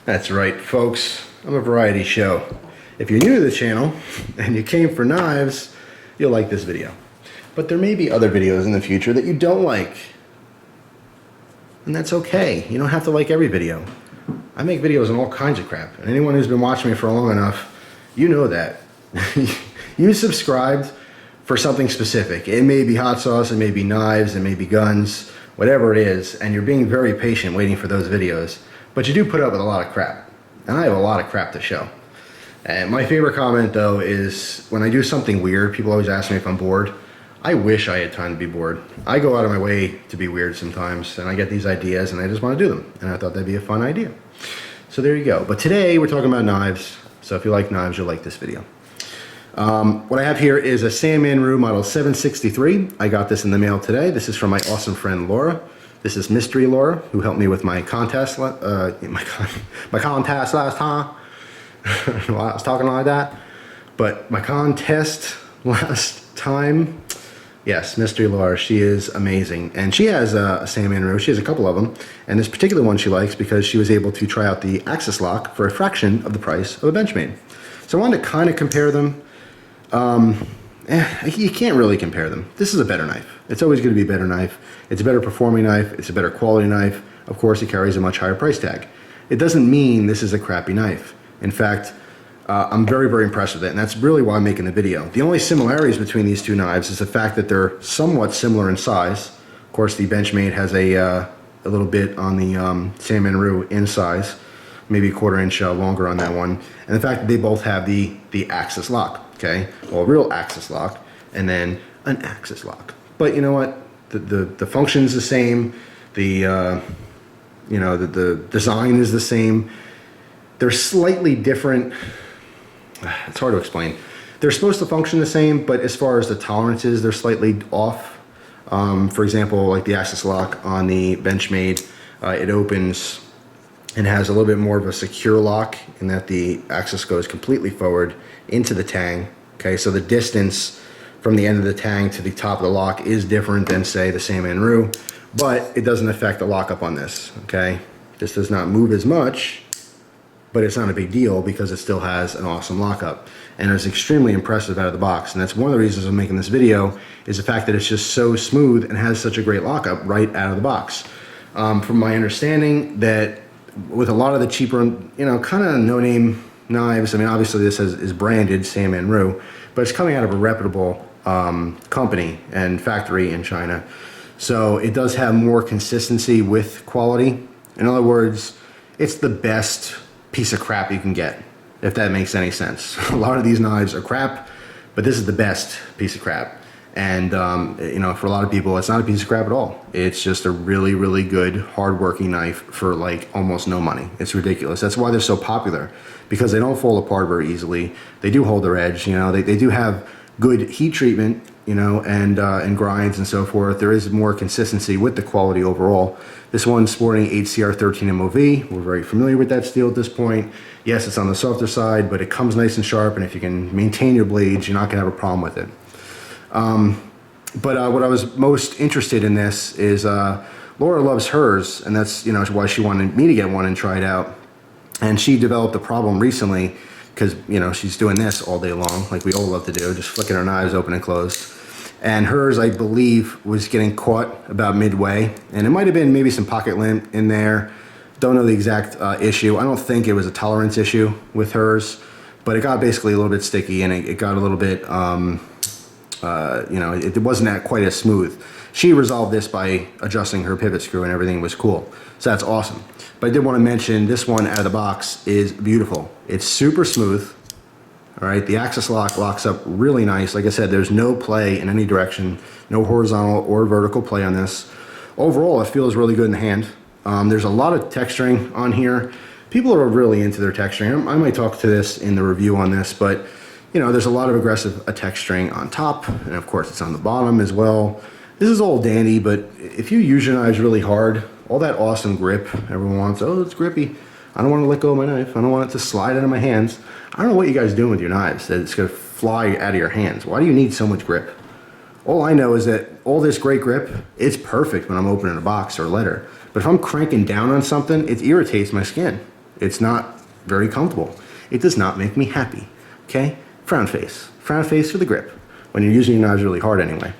That's right, folks. I'm a variety show. If you're new to the channel and you came for knives, you'll like this video. But there may be other videos in the future that you don't like. And that's okay. You don't have to like every video. I make videos on all kinds of crap. And anyone who's been watching me for long enough, you know that. You subscribed for something specific. It may be hot sauce, it may be knives, it may be guns, whatever it is, and you're being very patient waiting for those videos. But you do put up with a lot of crap. And I have a lot of crap to show. And my favorite comment, though, is when I do something weird, people always ask me if I'm bored. I wish I had time to be bored. I go out of my way to be weird sometimes, and I get these ideas, and I just want to do them. And I thought that'd be a fun idea. So there you go. But today, we're talking about knives. So if you like knives, you'll like this video. What I have here is a Sanrenmu model 763. I got this in the mail today. This is from my awesome friend, Laura. This is Mystery Laura, who helped me with my contest, my contest last time. Well, I was talking like that. But my contest last time, yes, Mystery Laura, she is amazing. And she has a Sanrenmu. She has a couple of them. And this particular one she likes because she was able to try out the axis lock for a fraction of the price of a Benchmade. So I wanted to kind of compare them. You can't really compare them. This is a better knife. It's always going to be a better knife. It's a better performing knife. It's a better quality knife. Of course, it carries a much higher price tag. It doesn't mean this is a crappy knife. In fact, I'm very, very impressed with it, and that's really why I'm making the video. The only similarities between these two knives is the fact that they're somewhat similar in size. Of course, the Benchmade has a little bit on the Sanrenmu in size, maybe a 1/4 inch longer on that one, and the fact that they both have the axis lock. Okay, well, a real axis lock, and then an axis lock. But you know what? The function's the same. The design is the same. They're slightly different. It's hard to explain. They're supposed to function the same, but as far as the tolerances, they're slightly off. For example, like the axis lock on the Benchmade, it opens and has a little bit more of a secure lock in that the axis goes completely forward into the tang. Okay, so the distance from the end of the tang to the top of the lock is different than, say, the Sanrenmu, but it doesn't affect the lockup on this. Okay, this does not move as much, but it's not a big deal because it still has an awesome lockup, and it's extremely impressive out of the box. And that's one of the reasons I'm making this video, is the fact that it's just so smooth and has such a great lockup right out of the box. From my understanding, that with a lot of the cheaper, kind of no-name knives, I mean, obviously this is branded Sanrenmu, but it's coming out of a reputable company and factory in China. So it does have more consistency with quality. In other words, it's the best piece of crap you can get, if that makes any sense. A lot of these knives are crap, but this is the best piece of crap. And for a lot of people, it's not a piece of crap at all. It's just a really, really good, hard-working knife for like almost no money. It's ridiculous. That's why they're so popular, because they don't fall apart very easily. They do hold their edge. They do have good heat treatment, and grinds and so forth. There is more consistency with the quality overall. This one's sporting HCR 13 MOV. We're very familiar with that steel at this point. Yes, it's on the softer side, but it comes nice and sharp, and if you can maintain your blades, you're not gonna have a problem with it. But what I was most interested in this is Laura loves hers, and that's why she wanted me to get one and try it out. And she developed a problem recently because she's doing this all day long, like we all love to do, just flicking her knives open and closed. And hers, I believe, was getting caught about midway, and it might have been maybe some pocket lint in there. Don't know the exact issue. I don't think it was a tolerance issue with hers, but it got basically a little bit sticky, and it got a little bit it wasn't quite as smooth. She resolved this by adjusting her pivot screw, and everything was cool. So that's awesome. But I did want to mention this one out of the box is beautiful. It's super smooth. All right, the axis lock locks up really nice. Like I said, there's no play in any direction, no horizontal or vertical play on this. Overall, it feels really good in the hand. There's a lot of texturing on here. People are really into their texturing. I might talk to this in the review on this, but there's a lot of aggressive texturing on top, and of course it's on the bottom as well. This is all dandy, but if you use your knives really hard, all that awesome grip everyone wants, oh, it's grippy. I don't want to let go of my knife. I don't want it to slide out of my hands. I don't know what you guys are doing with your knives that it's going to fly out of your hands. Why do you need so much grip? All I know is that all this great grip, it's perfect when I'm opening a box or a letter. But if I'm cranking down on something, it irritates my skin. It's not very comfortable. It does not make me happy, okay? Frown face. Frown face for the grip when you're using your knives really hard anyway.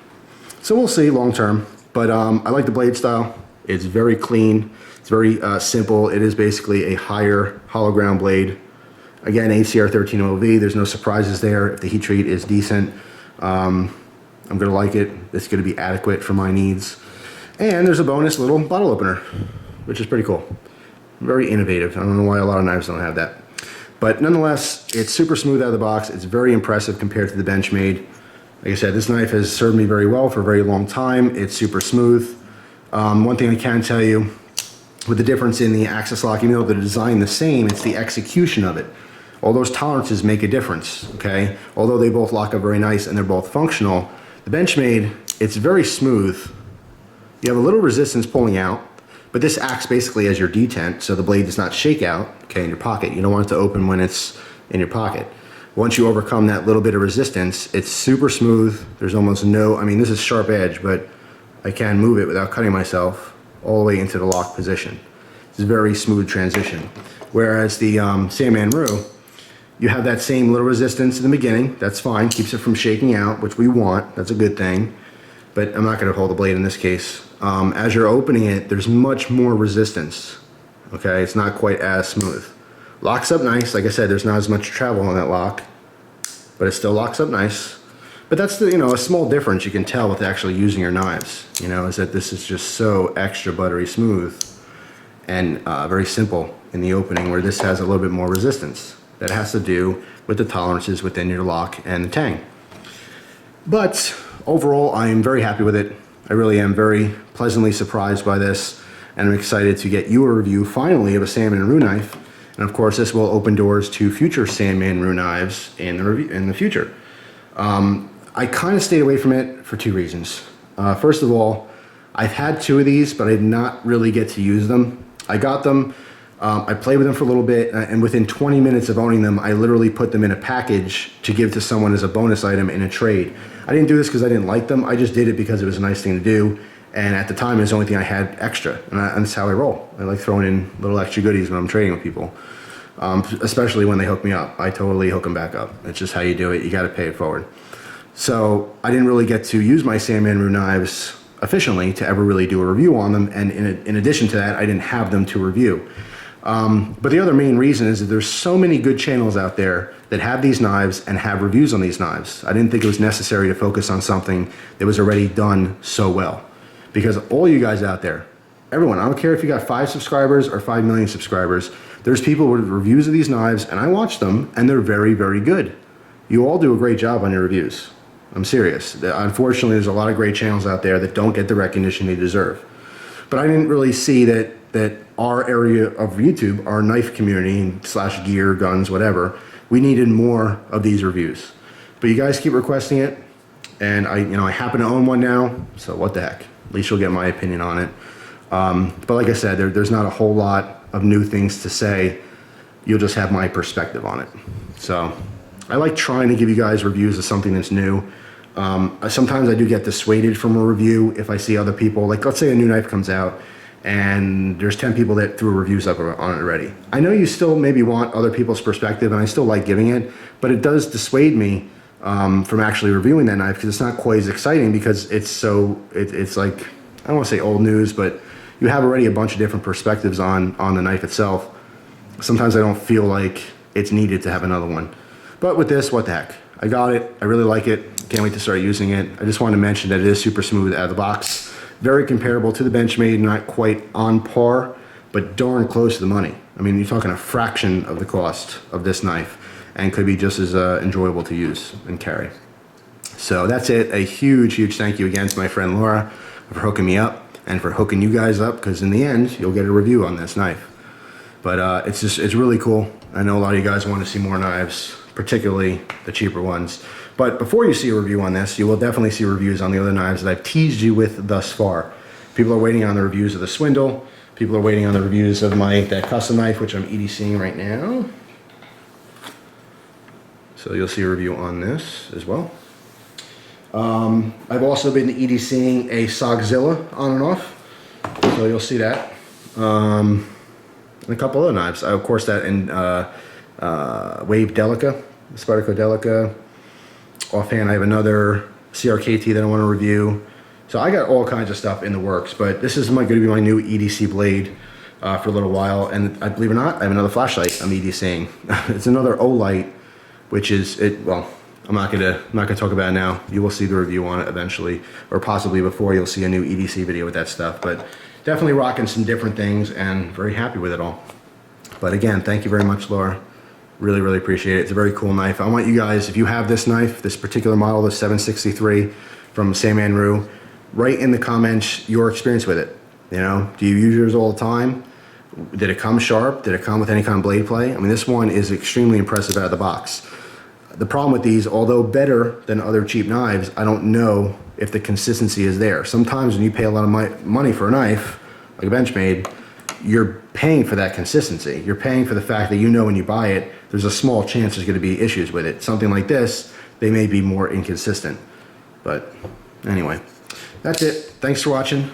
So we'll see long term, but I like the blade style. It's very clean. It's very simple. It is basically a higher hollow ground blade. Again, ACR 13OV, there's no surprises there. If the heat treat is decent, I'm gonna like it. It's gonna be adequate for my needs. And there's a bonus little bottle opener, which is pretty cool. Very innovative. I don't know why a lot of knives don't have that. But nonetheless, it's super smooth out of the box. It's very impressive compared to the Benchmade. Like I said, this knife has served me very well for a very long time. It's super smooth. One thing I can tell you, with the difference in the axis lock, even though they're designed the same, it's the execution of it. All those tolerances make a difference, okay? Although they both lock up very nice and they're both functional, the Benchmade, it's very smooth. You have a little resistance pulling out, but this acts basically as your detent, so the blade does not shake out, okay, in your pocket. You don't want it to open when it's in your pocket. Once you overcome that little bit of resistance, it's super smooth. There's almost no, I mean, this is sharp edge, but I can move it without cutting myself all the way into the lock position. It's a very smooth transition. Whereas the Sanrenmu, you have that same little resistance in the beginning. That's fine, keeps it from shaking out, which we want. That's a good thing. But I'm not gonna hold the blade in this case. As you're opening it, there's much more resistance. Okay, it's not quite as smooth. Locks up nice. Like I said, there's not as much travel on that lock, but it still locks up nice. But that's the, a small difference you can tell with actually using your knives, is that this is just so extra buttery smooth and very simple in the opening, where this has a little bit more resistance. That has to do with the tolerances within your lock and the tang. But overall, I am very happy with it. I really am very pleasantly surprised by this, and I'm excited to get you a review finally of a Sanrenmu knife. And of course, this will open doors to future Sanrenmu knives in the future. I kind of stayed away from it for two reasons. First of all, I've had two of these, but I did not really get to use them. I got them, I played with them for a little bit, and within 20 minutes of owning them, I literally put them in a package to give to someone as a bonus item in a trade. I didn't do this because I didn't like them. I just did it because it was a nice thing to do. And at the time, it was the only thing I had extra. And that's how I roll. I like throwing in little extra goodies when I'm trading with people, especially when they hook me up. I totally hook them back up. It's just how you do it. You got to pay it forward. So I didn't really get to use my Sanrenmu knives efficiently to ever really do a review on them. And in addition to that, I didn't have them to review. But the other main reason is that there's so many good channels out there that have these knives and have reviews on these knives. I didn't think it was necessary to focus on something that was already done so well. Because all you guys out there, everyone, I don't care if you got 5 subscribers or 5 million subscribers, there's people with reviews of these knives, and I watch them, and they're very, very good. You all do a great job on your reviews. I'm serious. Unfortunately, there's a lot of great channels out there that don't get the recognition they deserve. But I didn't really see that our area of YouTube, our knife community / gear, guns, whatever, we needed more of these reviews. But you guys keep requesting it, and I happen to own one now, so what the heck. At least you'll get my opinion on it. But like I said, there's not a whole lot of new things to say. You'll just have my perspective on it. So I like trying to give you guys reviews of something that's new. Sometimes I do get dissuaded from a review if I see other people, like let's say a new knife comes out and there's 10 people that threw reviews up on it already. I know you still maybe want other people's perspective, and I still like giving it, but it does dissuade me from actually reviewing that knife, because it's not quite as exciting, because it's like, I don't want to say old news, but you have already a bunch of different perspectives on the knife itself. Sometimes I don't feel like it's needed to have another one. But with this, what the heck. I got it. I really like it. Can't wait to start using it. I just wanted to mention that it is super smooth out of the box. Very comparable to the Benchmade, not quite on par, but darn close to the money. I mean, you're talking a fraction of the cost of this knife, and could be just as enjoyable to use and carry. So that's it. A huge, huge thank you again to my friend Laura for hooking me up and for hooking you guys up, because in the end, you'll get a review on this knife. But it's really cool. I know a lot of you guys want to see more knives, particularly the cheaper ones. But before you see a review on this, you will definitely see reviews on the other knives that I've teased you with thus far. People are waiting on the reviews of the Swindle. People are waiting on the reviews of that custom knife, which I'm EDCing right now. So you'll see a review on this as well. I've also been EDCing a Sogzilla on and off, so you'll see that. And a couple other knives. Of course, that in Wave Delica, Spyderco Delica. Offhand, I have another CRKT that I want to review. So I got all kinds of stuff in the works, but this is going to be my new EDC blade for a little while. And I believe it or not, I have another flashlight I'm EDCing. It's another Olight, which is well, I'm not gonna talk about it now. You will see the review on it eventually, or possibly before you'll see a new EDC video with that stuff. But definitely rocking some different things and very happy with it all. But again, thank you very much, Laura. Really, really appreciate it. It's a very cool knife. I want you guys, if you have this knife, this particular model, the 763 from Sanrenmu, write in the comments your experience with it. You know, do you use yours all the time? Did it come sharp? Did it come with any kind of blade play? I mean, this one is extremely impressive out of the box. The problem with these, although better than other cheap knives, I don't know if the consistency is there. Sometimes when you pay a lot of money for a knife, like a Benchmade, you're paying for that consistency. You're paying for the fact that you know when you buy it, there's a small chance there's going to be issues with it. Something like this, they may be more inconsistent. But anyway, that's it. Thanks for watching.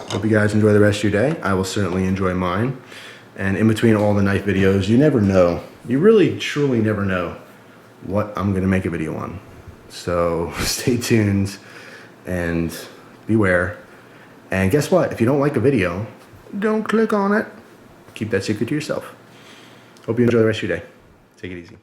Hope you guys enjoy the rest of your day. I will certainly enjoy mine. And in between all the knife videos, you never know. You really, truly never know what I'm going to make a video on. So stay tuned and beware. And guess what? If you don't like a video, don't click on it. Keep that secret to yourself. Hope you enjoy the rest of your day. Take it easy.